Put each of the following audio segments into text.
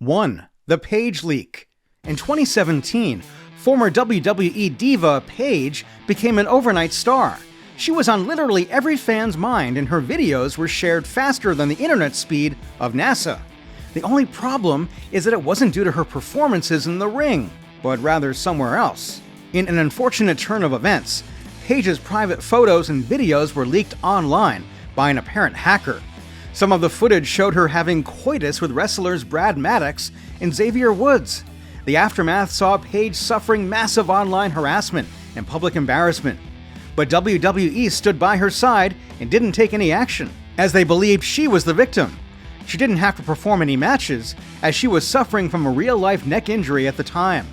1. The Paige leak. In 2017, former WWE diva Paige became an overnight star. She was on literally every fan's mind, and her videos were shared faster than the internet speed of NASA. The only problem is that it wasn't due to her performances in the ring, but rather somewhere else. In an unfortunate turn of events, Paige's private photos and videos were leaked online by an apparent hacker. Some of the footage showed her having coitus with wrestlers Brad Maddox and Xavier Woods. The aftermath saw Paige suffering massive online harassment and public embarrassment. But WWE stood by her side and didn't take any action, as they believed she was the victim. She didn't have to perform any matches, as she was suffering from a real-life neck injury at the time.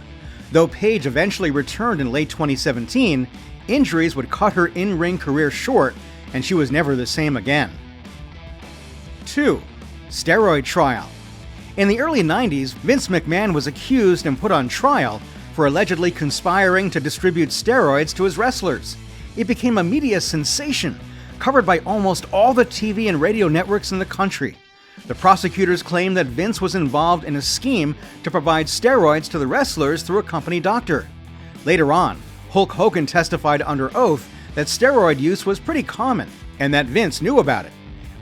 Though Paige eventually returned in late 2017, injuries would cut her in-ring career short, and she was never the same again. 2. Steroid trial. In the early 90s, Vince McMahon was accused and put on trial for allegedly conspiring to distribute steroids to his wrestlers. It became a media sensation, covered by almost all the TV and radio networks in the country. The prosecutors claimed that Vince was involved in a scheme to provide steroids to the wrestlers through a company doctor. Later on, Hulk Hogan testified under oath that steroid use was pretty common, and that Vince knew about it.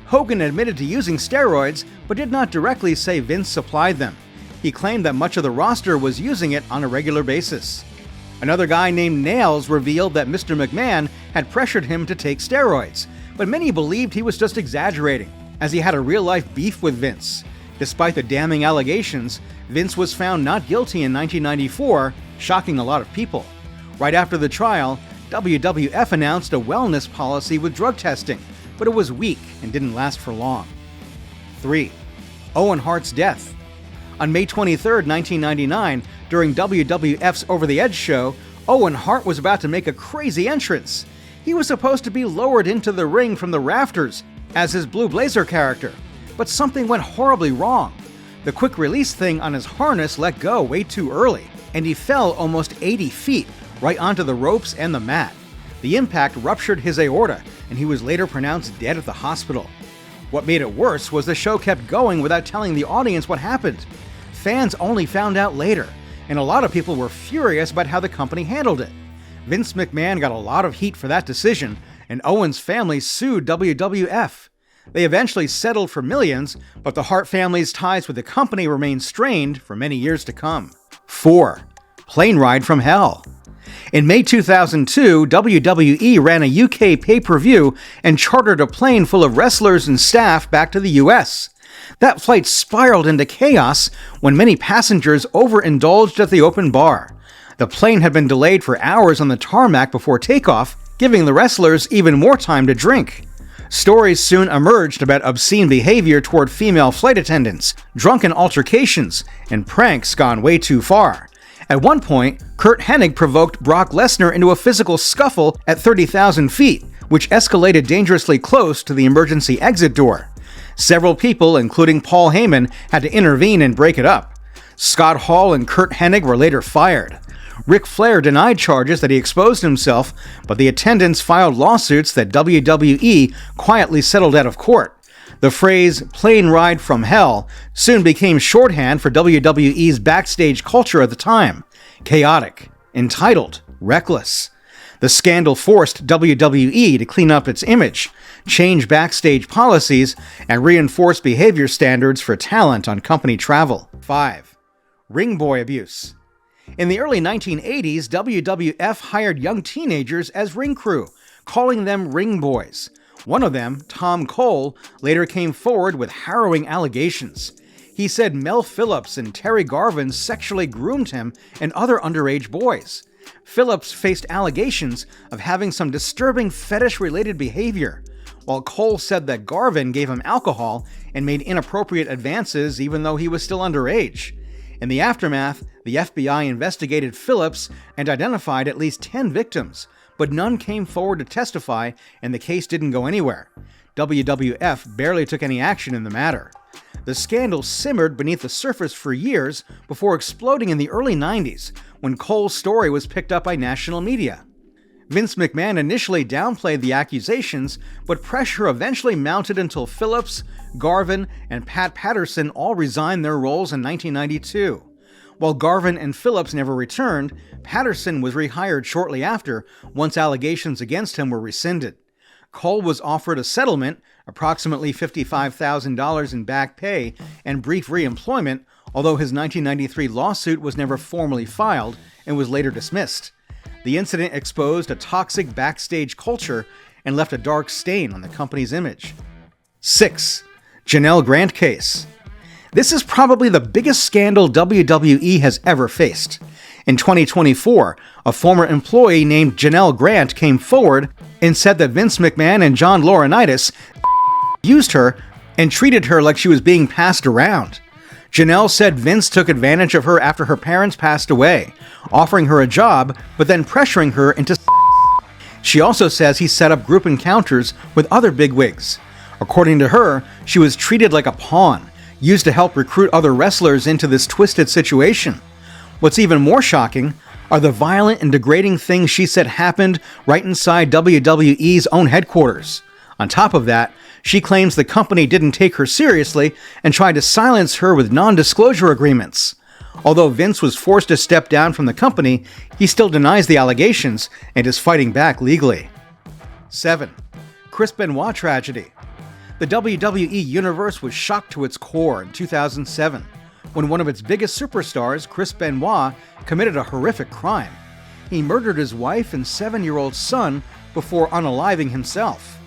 Hogan admitted to using steroids, but did not directly say Vince supplied them. He claimed that much of the roster was using it on a regular basis. Another guy named Nails revealed that Mr. McMahon had pressured him to take steroids, but many believed he was just exaggerating, as he had a real-life beef with Vince. Despite the damning allegations, Vince was found not guilty in 1994, shocking a lot of people. Right after the trial, WWF announced a wellness policy with drug testing, but it was weak and didn't last for long. 3. Owen Harts' death. On May 23, 1999, during WWF's Over the Edge show, Owen Hart was about to make a crazy entrance. He was supposed to be lowered into the ring from the rafters as his Blue Blazer character, but something went horribly wrong. The quick release thing on his harness let go way too early, and he fell almost 80 feet right onto the ropes and the mat. The impact ruptured his aorta, and he was later pronounced dead at the hospital. What made it worse was the show kept going without telling the audience what happened. Fans only found out later, and a lot of people were furious about how the company handled it. Vince McMahon got a lot of heat for that decision, and Owen's family sued WWF. They eventually settled for millions, but the Hart family's ties with the company remained strained for many years to come. 4. Plane ride from hell. In May 2002, WWE ran a UK pay-per-view and chartered a plane full of wrestlers and staff back to the US. That flight spiraled into chaos when many passengers overindulged at the open bar. The plane had been delayed for hours on the tarmac before takeoff, giving the wrestlers even more time to drink. Stories soon emerged about obscene behavior toward female flight attendants, drunken altercations, and pranks gone way too far. At one point, Curt Hennig provoked Brock Lesnar into a physical scuffle at 30,000 feet, which escalated dangerously close to the emergency exit door. Several people, including Paul Heyman, had to intervene and break it up. Scott Hall and Curt Hennig were later fired. Ric Flair denied charges that he exposed himself, but the attendants filed lawsuits that WWE quietly settled out of court. The phrase, plane ride from hell, soon became shorthand for WWE's backstage culture at the time. Chaotic, entitled, reckless. The scandal forced WWE to clean up its image, change backstage policies, and reinforce behavior standards for talent on company travel. 5. Ring boy abuse. In the early 1980s, WWF hired young teenagers as ring crew, calling them ring boys. One of them, Tom Cole, later came forward with harrowing allegations. He said Mel Phillips and Terry Garvin sexually groomed him and other underage boys. Phillips faced allegations of having some disturbing fetish-related behavior, while Cole said that Garvin gave him alcohol and made inappropriate advances even though he was still underage. In the aftermath, the FBI investigated Phillips and identified at least 10 victims, but none came forward to testify, and the case didn't go anywhere. WWF barely took any action in the matter. The scandal simmered beneath the surface for years before exploding in the early 90s, when Cole's story was picked up by national media. Vince McMahon initially downplayed the accusations, but pressure eventually mounted until Phillips, Garvin, and Pat Patterson all resigned their roles in 1992. While Garvin and Phillips never returned, Patterson was rehired shortly after, once allegations against him were rescinded. Cole was offered a settlement, approximately $55,000 in back pay and brief re-employment, although his 1993 lawsuit was never formally filed and was later dismissed. The incident exposed a toxic backstage culture and left a dark stain on the company's image. 6. Janelle Grant case. This is probably the biggest scandal WWE has ever faced. In 2024, a former employee named Janelle Grant came forward and said that Vince McMahon and John Laurinaitis used her and treated her like she was being passed around. Janelle said Vince took advantage of her after her parents passed away, offering her a job, but then pressuring her into She also says he set up group encounters with other bigwigs. According to her, she was treated like a pawn, used to help recruit other wrestlers into this twisted situation. What's even more shocking are the violent and degrading things she said happened right inside WWE's own headquarters. On top of that, she claims the company didn't take her seriously and tried to silence her with non-disclosure agreements. Although Vince was forced to step down from the company, he still denies the allegations and is fighting back legally. 7. Chris Benoit tragedy. The WWE Universe was shocked to its core in 2007 when one of its biggest superstars, Chris Benoit, committed a horrific crime. He murdered his wife and 7-year-old son before unaliving himself.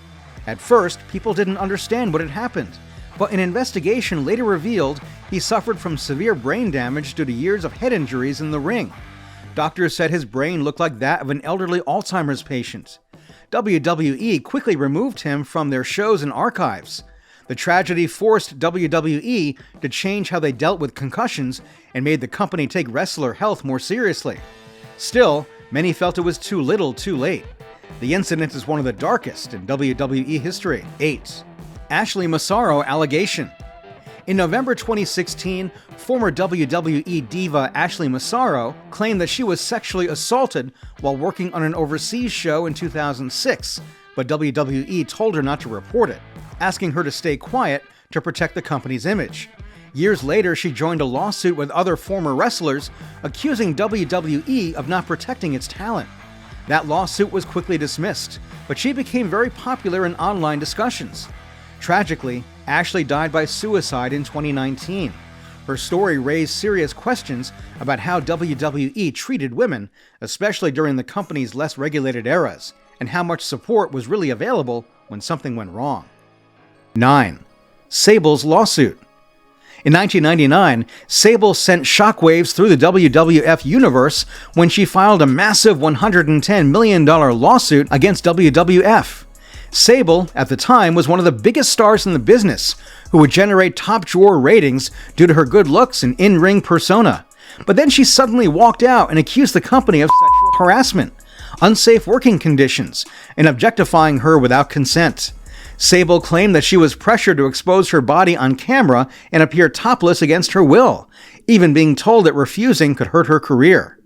At first, people didn't understand what had happened, but an investigation later revealed he suffered from severe brain damage due to years of head injuries in the ring. Doctors said his brain looked like that of an elderly Alzheimer's patient. WWE quickly removed him from their shows and archives. The tragedy forced WWE to change how they dealt with concussions and made the company take wrestler health more seriously. Still, many felt it was too little, too late. The incident is one of the darkest in WWE history. 8. Ashley Msaro allegation. In November 2016, former WWE diva Ashley Msaro claimed that she was sexually assaulted while working on an overseas show in 2006, but WWE told her not to report it, asking her to stay quiet to protect the company's image. Years later, she joined a lawsuit with other former wrestlers, accusing WWE of not protecting its talent. That lawsuit was quickly dismissed, but she became very popular in online discussions. Tragically, Ashley died by suicide in 2019. Her story raised serious questions about how WWE treated women, especially during the company's less regulated eras, and how much support was really available when something went wrong. 9. Sables lawsuit. In 1999, Sables sent shockwaves through the WWF universe when she filed a massive $110 million lawsuit against WWF. Sable, at the time, was one of the biggest stars in the business, who would generate top-drawer ratings due to her good looks and in-ring persona. But then she suddenly walked out and accused the company of sexual harassment, unsafe working conditions, and objectifying her without consent. Sable claimed that she was pressured to expose her body on camera and appear topless against her will, even being told that refusing could hurt her career.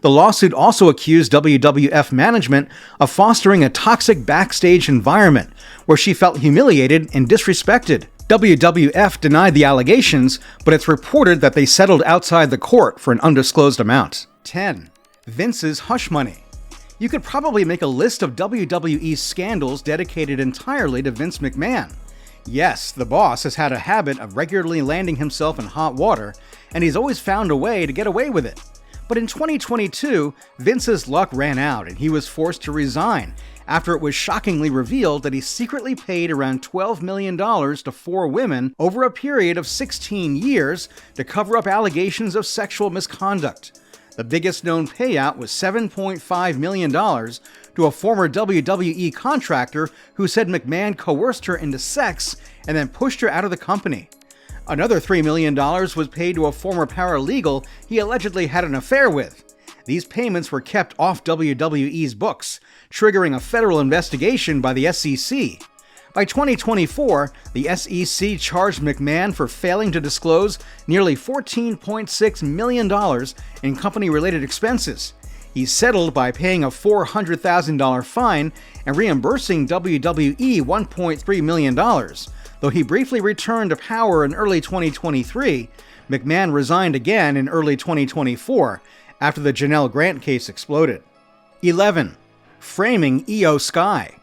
The lawsuit also accused WWF management of fostering a toxic backstage environment where she felt humiliated and disrespected. WWF denied the allegations, but it's reported that they settled outside the court for an undisclosed amount. 10. Vince's hush money. You could probably make a list of WWE's scandals dedicated entirely to Vince McMahon. Yes, the boss has had a habit of regularly landing himself in hot water, and he's always found a way to get away with it. But in 2022, Vince's luck ran out and he was forced to resign after it was shockingly revealed that he secretly paid around $12 million to 4 women over a period of 16 years to cover up allegations of sexual misconduct. The biggest known payout was $7.5 million to a former WWE contractor who said McMahon coerced her into sex and then pushed her out of the company. Another $3 million was paid to a former paralegal he allegedly had an affair with. These payments were kept off WWE's books, triggering a federal investigation by the SEC. By 2024, the SEC charged McMahon for failing to disclose nearly $14.6 million in company-related expenses. He settled by paying a $400,000 fine and reimbursing WWE $1.3 million. Though he briefly returned to power in early 2023, McMahon resigned again in early 2024 after the Janelle Grant case exploded. 11. Framing Io Sky.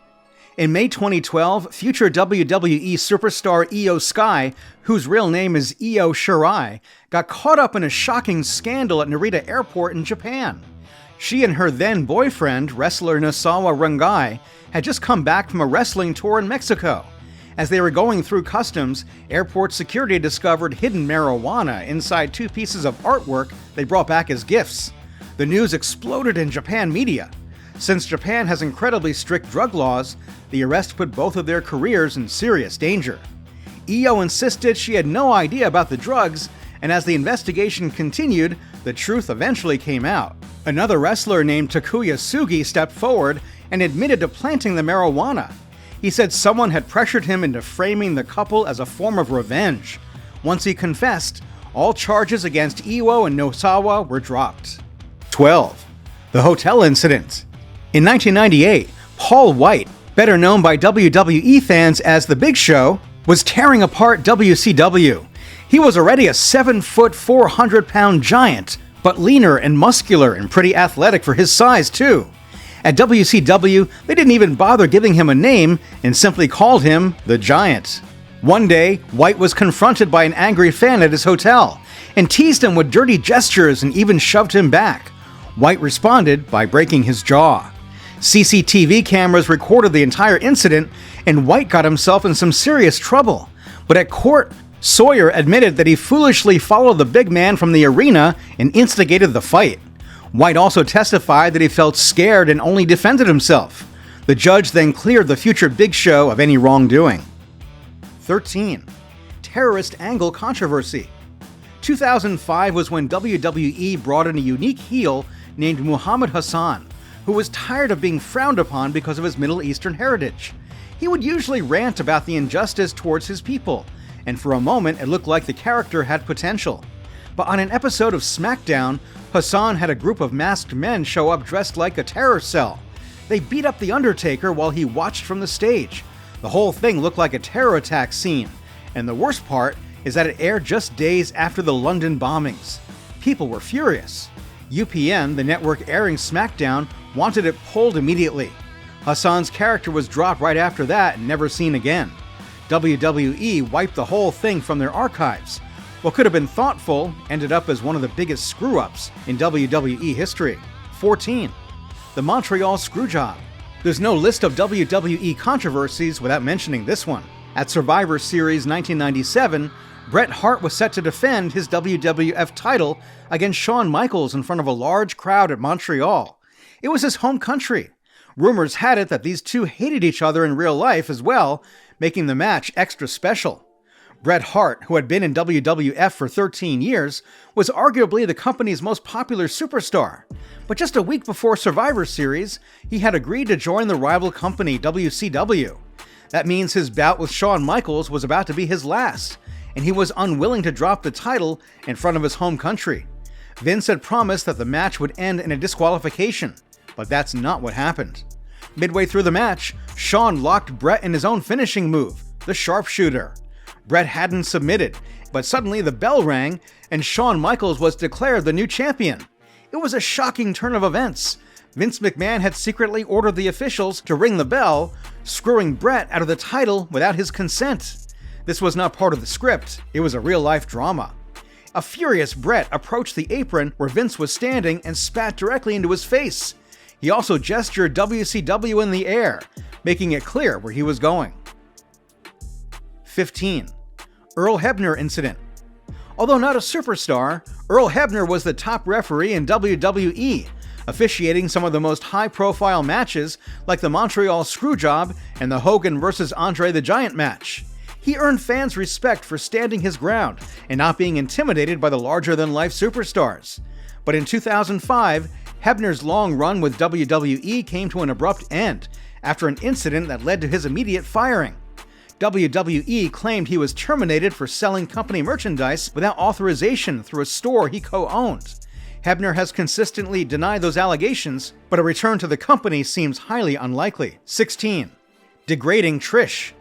In May 2012, future WWE superstar Io Sky, whose real name is Io Shirai, got caught up in a shocking scandal at Narita Airport in Japan. She and her then-boyfriend, wrestler Nosawa Rangai, had just come back from a wrestling tour in Mexico. As they were going through customs, airport security discovered hidden marijuana inside 2 pieces of artwork they brought back as gifts. The news exploded in Japan media. Since Japan has incredibly strict drug laws, the arrest put both of their careers in serious danger. Io insisted she had no idea about the drugs, and as the investigation continued, the truth eventually came out. Another wrestler named Takuya Sugi stepped forward and admitted to planting the marijuana. He said someone had pressured him into framing the couple as a form of revenge. Once he confessed, all charges against Io and Nosawa were dropped. 12. The Hotel Incident. In 1998, Paul White, better known by WWE fans as The Big Show, was tearing apart WCW. He was already a 7-foot, 400-pound giant, but leaner and muscular and pretty athletic for his size, too. At WCW, they didn't even bother giving him a name and simply called him The Giant. One day, White was confronted by an angry fan at his hotel and teased him with dirty gestures and even shoved him back. White responded by breaking his jaw. CCTV cameras recorded the entire incident, and White got himself in some serious trouble. But at court, Sawyer admitted that he foolishly followed the big man from the arena and instigated the fight. White also testified that he felt scared and only defended himself. The judge then cleared the future Big Show of any wrongdoing. 13. Terrorist Angle Controversy. 2005 was when WWE brought in a unique heel named Muhammad Hassan, who was tired of being frowned upon because of his Middle Eastern heritage. He would usually rant about the injustice towards his people, and for a moment it looked like the character had potential. But on an episode of SmackDown, Hassan had a group of masked men show up dressed like a terror cell. They beat up The Undertaker while he watched from the stage. The whole thing looked like a terror attack scene, and the worst part is that it aired just days after the London bombings. People were furious. UPN, the network airing SmackDown, wanted it pulled immediately. Hassan's character was dropped right after that and never seen again. WWE wiped the whole thing from their archives. What could have been thoughtful ended up as one of the biggest screw-ups in WWE history. 14. The Montreal Screw Job. There's no list of WWE controversies without mentioning this one. At Survivor Series 1997, Bret Hart was set to defend his WWF title against Shawn Michaels in front of a large crowd at Montreal. It was his home country. Rumors had it that these two hated each other in real life as well, making the match extra special. Bret Hart, who had been in WWF for 13 years, was arguably the company's most popular superstar. But just a week before Survivor Series, he had agreed to join the rival company WCW. That means his bout with Shawn Michaels was about to be his last, and he was unwilling to drop the title in front of his home country. Vince had promised that the match would end in a disqualification, but that's not what happened. Midway through the match, Shawn locked Bret in his own finishing move, the sharpshooter. Bret hadn't submitted, but suddenly the bell rang and Shawn Michaels was declared the new champion. It was a shocking turn of events. Vince McMahon had secretly ordered the officials to ring the bell, screwing Bret out of the title without his consent. This was not part of the script, it was a real-life drama. A furious Bret approached the apron where Vince was standing and spat directly into his face. He also gestured WCW in the air, making it clear where he was going. 15. Earl Hebner Incident. Although not a superstar, Earl Hebner was the top referee in WWE, officiating some of the most high-profile matches like the Montreal Screw Job and the Hogan vs. Andre the Giant match. He earned fans' respect for standing his ground and not being intimidated by the larger-than-life superstars. But in 2005, Hebner's long run with WWE came to an abrupt end after an incident that led to his immediate firing. WWE claimed he was terminated for selling company merchandise without authorization through a store he co-owned. Hebner has consistently denied those allegations, but a return to the company seems highly unlikely. 16. Degrading Trish.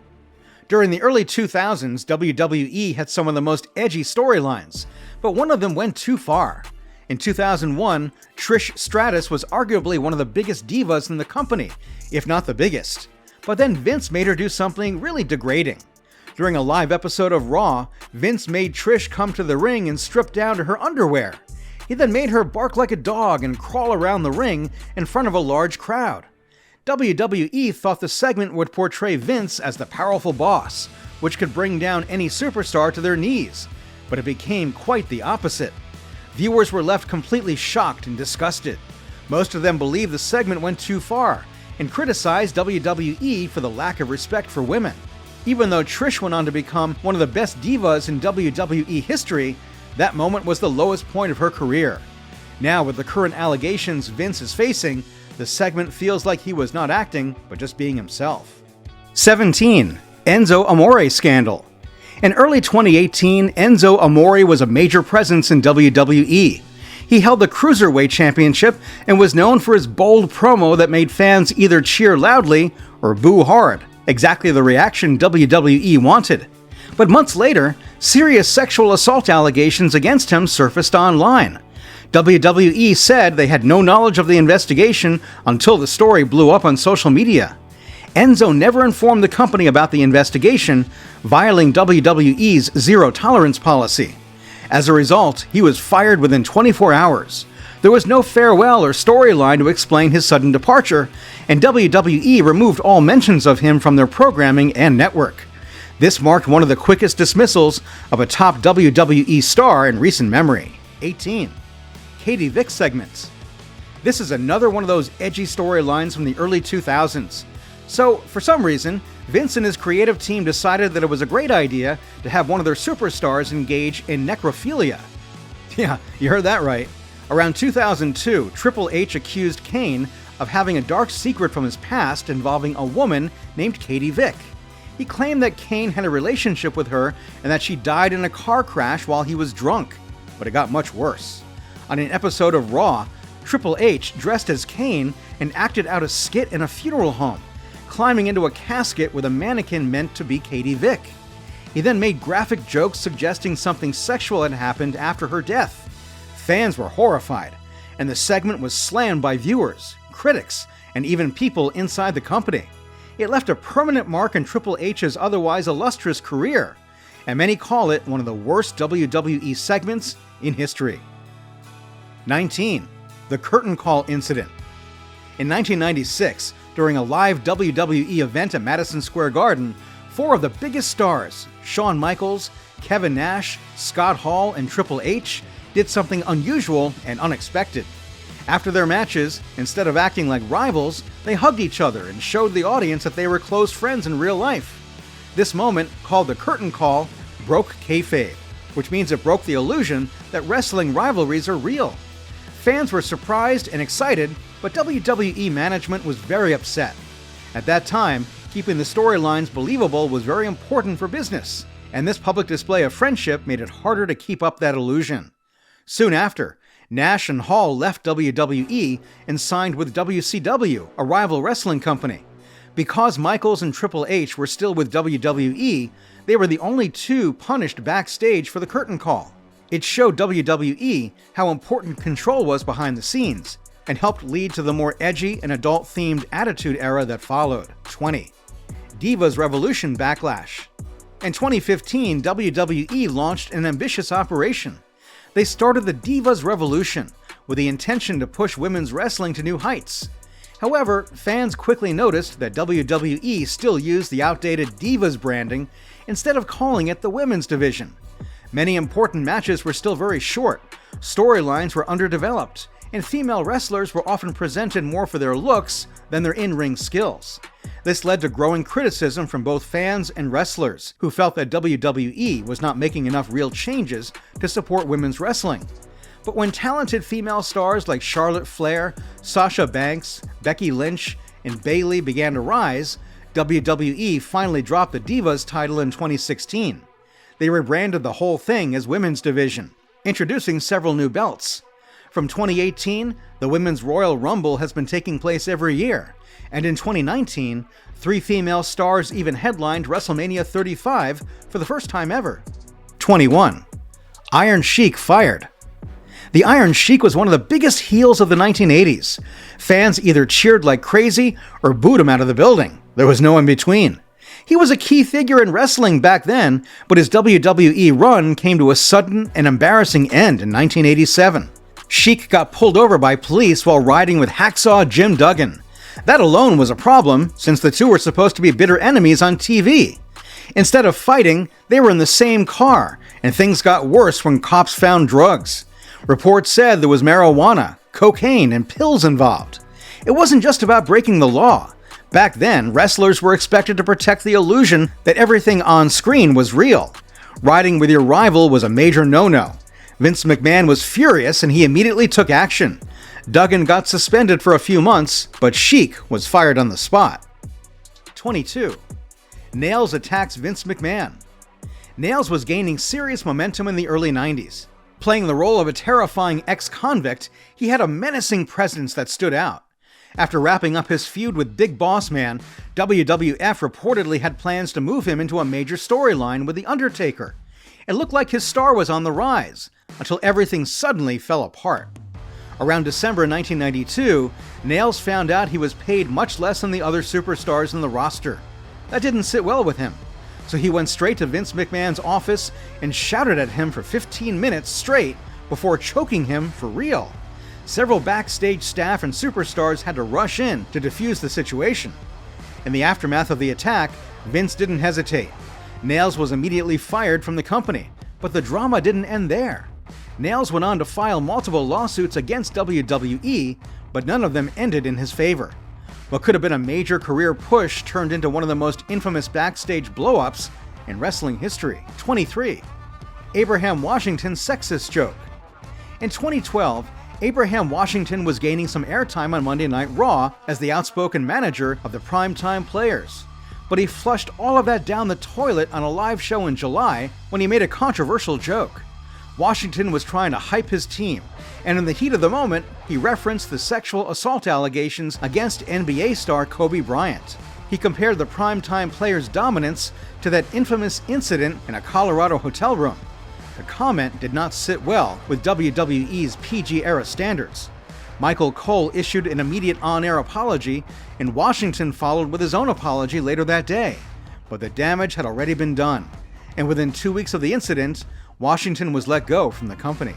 During the early 2000s, WWE had some of the most edgy storylines, but one of them went too far. In 2001, Trish Stratus was arguably one of the biggest divas in the company, if not the biggest. But then Vince made her do something really degrading. During a live episode of Raw, Vince made Trish come to the ring and strip down to her underwear. He then made her bark like a dog and crawl around the ring in front of a large crowd. WWE thought the segment would portray Vince as the powerful boss, which could bring down any superstar to their knees, but it became quite the opposite. Viewers were left completely shocked and disgusted. Most of them believed the segment went too far and criticized WWE for the lack of respect for women. Even though Trish went on to become one of the best divas in WWE history, that moment was the lowest point of her career. Now, with the current allegations Vince is facing, the segment feels like he was not acting, but just being himself. 17. Enzo Amore scandal. In early 2018, Enzo Amore was a major presence in WWE. He held the Cruiserweight Championship and was known for his bold promo that made fans either cheer loudly or boo hard, exactly the reaction WWE wanted. But months later, serious sexual assault allegations against him surfaced online. WWE said they had no knowledge of the investigation until the story blew up on social media. Enzo never informed the company about the investigation, violating WWE's zero-tolerance policy. As a result, he was fired within 24 hours. There was no farewell or storyline to explain his sudden departure, and WWE removed all mentions of him from their programming and network. This marked one of the quickest dismissals of a top WWE star in recent memory. 18. Katie Vic segments. This is another one of those edgy storylines from the early 2000s. So, for some reason, Vince and his creative team decided that it was a great idea to have one of their superstars engage in necrophilia. Yeah, you heard that right. Around 2002, Triple H accused Kane of having a dark secret from his past involving a woman named Katie Vic. He claimed that Kane had a relationship with her and that she died in a car crash while he was drunk. But it got much worse. On an episode of Raw, Triple H dressed as Kane and acted out a skit in a funeral home, climbing into a casket with a mannequin meant to be Katie Vic. He then made graphic jokes suggesting something sexual had happened after her death. Fans were horrified, and the segment was slammed by viewers, critics, and even people inside the company. It left a permanent mark in Triple H's otherwise illustrious career, and many call it one of the worst WWE segments in history. 19. The Curtain Call Incident. In 1996, during a live WWE event at Madison Square Garden, four of the biggest stars, Shawn Michaels, Kevin Nash, Scott Hall, and Triple H, did something unusual and unexpected. After their matches, instead of acting like rivals, they hugged each other and showed the audience that they were close friends in real life. This moment, called the Curtain Call, broke kayfabe, which means it broke the illusion that wrestling rivalries are real. Fans were surprised and excited, but WWE management was very upset. At that time, keeping the storylines believable was very important for business, and this public display of friendship made it harder to keep up that illusion. Soon after, Nash and Hall left WWE and signed with WCW, a rival wrestling company. Because Michaels and Triple H were still with WWE, they were the only two punished backstage for the curtain call. It showed WWE how important control was behind the scenes, and helped lead to the more edgy and adult-themed Attitude Era that followed. 20. Divas Revolution Backlash. In 2015, WWE launched an ambitious operation. They started the Divas Revolution with the intention to push women's wrestling to new heights. However, fans quickly noticed that WWE still used the outdated Divas branding instead of calling it the women's division. Many important matches were still very short, storylines were underdeveloped, and female wrestlers were often presented more for their looks than their in-ring skills. This led to growing criticism from both fans and wrestlers, who felt that WWE was not making enough real changes to support women's wrestling. But when talented female stars like Charlotte Flair, Sasha Banks, Becky Lynch, and Bayley began to rise, WWE finally dropped the Divas title in 2016. They rebranded the whole thing as Women's Division, introducing several new belts. From 2018, the Women's Royal Rumble has been taking place every year, and in 2019, 3 female stars even headlined WrestleMania 35 for the first time ever. 21. Iron Sheik fired. The Iron Sheik was one of the biggest heels of the 1980s. Fans either cheered like crazy or booed him out of the building. There was no in between. He was a key figure in wrestling back then, but his WWE run came to a sudden and embarrassing end in 1987. Sheik got pulled over by police while riding with Hacksaw Jim Duggan. That alone was a problem, since the two were supposed to be bitter enemies on TV. Instead of fighting, they were in the same car, and things got worse when cops found drugs. Reports said there was marijuana, cocaine, and pills involved. It wasn't just about breaking the law. Back then, wrestlers were expected to protect the illusion that everything on screen was real. Riding with your rival was a major no-no. Vince McMahon was furious and he immediately took action. Duggan got suspended for a few months, but Sheik was fired on the spot. 22. Nails attacks Vince McMahon. Nails was gaining serious momentum in the early 90s. Playing the role of a terrifying ex-convict, he had a menacing presence that stood out. After wrapping up his feud with Big Boss Man, WWF reportedly had plans to move him into a major storyline with The Undertaker. It looked like his star was on the rise, until everything suddenly fell apart. Around December 1992, Nails found out he was paid much less than the other superstars in the roster. That didn't sit well with him, so he went straight to Vince McMahon's office and shouted at him for 15 minutes straight before choking him for real. Several backstage staff and superstars had to rush in to defuse the situation. In the aftermath of the attack, Vince didn't hesitate. Nails was immediately fired from the company, but the drama didn't end there. Nails went on to file multiple lawsuits against WWE, but none of them ended in his favor. What could have been a major career push turned into one of the most infamous backstage blow-ups in wrestling history. 23. Abraham Washington's sexist joke. In 2012, Abraham Washington was gaining some airtime on Monday Night Raw as the outspoken manager of the Primetime Players. But he flushed all of that down the toilet on a live show in July when he made a controversial joke. Washington was trying to hype his team, and in the heat of the moment, he referenced the sexual assault allegations against NBA star Kobe Bryant. He compared the Primetime Players' dominance to that infamous incident in a Colorado hotel room. The comment did not sit well with WWE's PG-era standards. Michael Cole issued an immediate on-air apology, and Washington followed with his own apology later that day. But the damage had already been done, and within 2 weeks of the incident, Washington was let go from the company.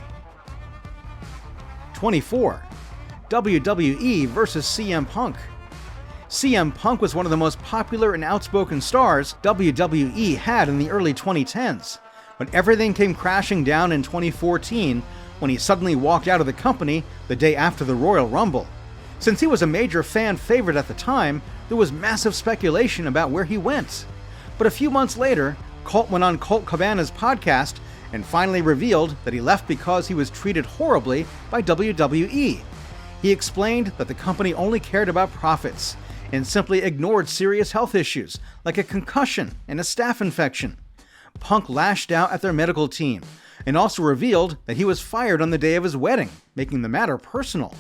24. WWE vs. CM Punk. CM Punk was one of the most popular and outspoken stars WWE had in the early 2010s, but everything came crashing down in 2014 when he suddenly walked out of the company the day after the Royal Rumble. Since he was a major fan favorite at the time, there was massive speculation about where he went. But a few months later, Colt went on Colt Cabana's podcast and finally revealed that he left because he was treated horribly by WWE. He explained that the company only cared about profits and simply ignored serious health issues like a concussion and a staph infection. Punk lashed out at their medical team and also revealed that he was fired on the day of his wedding, making the matter personal.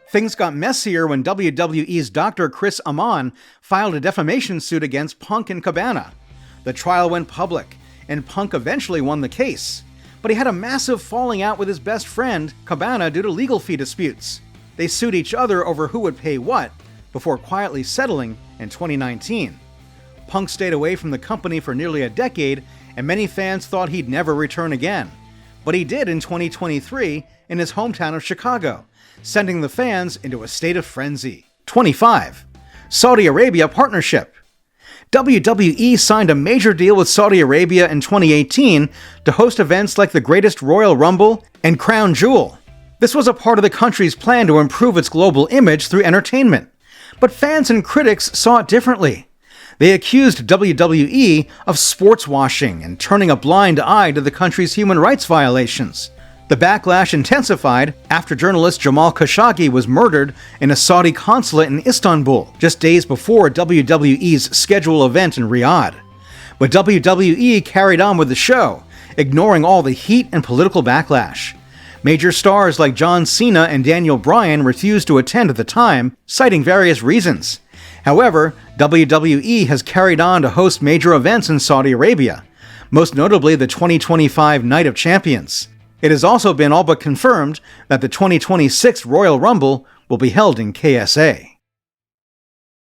Things got messier when WWE's Dr. Chris Amon filed a defamation suit against Punk and Cabana. The trial went public, and Punk eventually won the case, but he had a massive falling out with his best friend, Cabana, due to legal fee disputes. They sued each other over who would pay what, before quietly settling in 2019. Punk stayed away from the company for nearly a decade, and many fans thought he'd never return again. But he did in 2023 in his hometown of Chicago, sending the fans into a state of frenzy. 25. Saudi Arabia partnership. WWE signed a major deal with Saudi Arabia in 2018 to host events like the Greatest Royal Rumble and Crown Jewel. This was a part of the country's plan to improve its global image through entertainment. But fans and critics saw it differently. They accused WWE of sports washing and turning a blind eye to the country's human rights violations. The backlash intensified after journalist Jamal Khashoggi was murdered in a Saudi consulate in Istanbul, just days before WWE's scheduled event in Riyadh. But WWE carried on with the show, ignoring all the heat and political backlash. Major stars like John Cena and Daniel Bryan refused to attend at the time, citing various reasons. However, WWE has carried on to host major events in Saudi Arabia, most notably the 2025 Night of Champions. It has also been all but confirmed that the 2026 Royal Rumble will be held in KSA.